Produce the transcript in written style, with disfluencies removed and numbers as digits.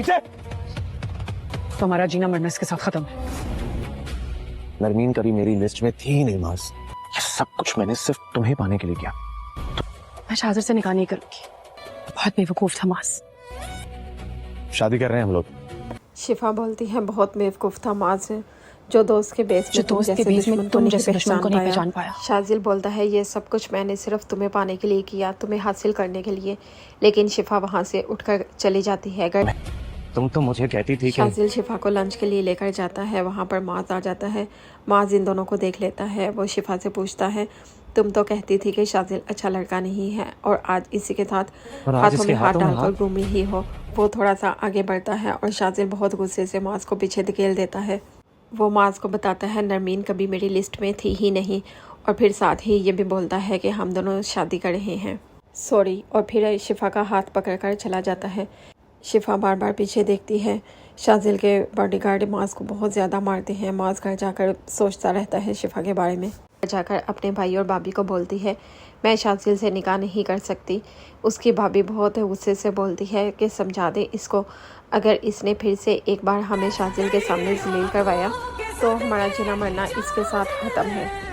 पीछे। तो हमारा जीना मरना इसके साथ खत्म है। नरमीन कभी मेरी लिस्ट में थी ही नहीं माज। ये सब कुछ मैंने सिर्फ तुम्हें पाने के लिए किया। मैं शाजिर से निकाह नहीं करूंगी। बहुत बेवकूफ था माज। शादी कर रहे हैं हम लोग। शिफा बोलती है बहुत बेवकूफ़ था माज, जो दोस्त के बेस में तुम जैसे दुश्मन को नहीं पहचान पाया। शाजिल बोलता है ये सब कुछ मैंने सिर्फ तुम्हें पाने के लिए किया, तुम्हें हासिल करने के लिए। लेकिन शिफा वहाँ से उठकर चली जाती है। अगर तुम तो मुझे कहती थी कि शाजिल शिफा को लंच के लिए लेकर जाता है। वहाँ पर माज आ जाता है। माज इन दोनों को देख लेता है। वो शिफा से पूछता है तुम तो कहती थी कि शाजिल अच्छा लड़का नहीं है और आज इसी के साथ हाथों में हाथ डालकर घूमी ही हो। वो थोड़ा सा आगे बढ़ता है और शाजिल बहुत गुस्से से माज को पीछे धकेल देता है। वो माज को बताता है नरमीन कभी मेरी लिस्ट में थी ही नहीं, और फिर साथ ही ये भी बोलता है कि हम दोनों शादी कर रहे हैं, सॉरी। और फिर शिफा का हाथ पकड़कर चला जाता है। शिफा बार बार पीछे देखती है। शाजिल के बॉडीगार्ड माज को बहुत ज़्यादा मारते हैं। माज घर जाकर सोचता रहता है शिफा के बारे में। जाकर अपने भाई और भाभी को बोलती है मैं शाजिल से निकाह नहीं कर सकती। उसकी भाभी बहुत गुस्से से बोलती है कि समझा दे इसको, अगर इसने फिर से एक बार हमें शाजिल के सामने जलील करवाया तो हमारा जीना मरना इसके साथ ख़त्म है।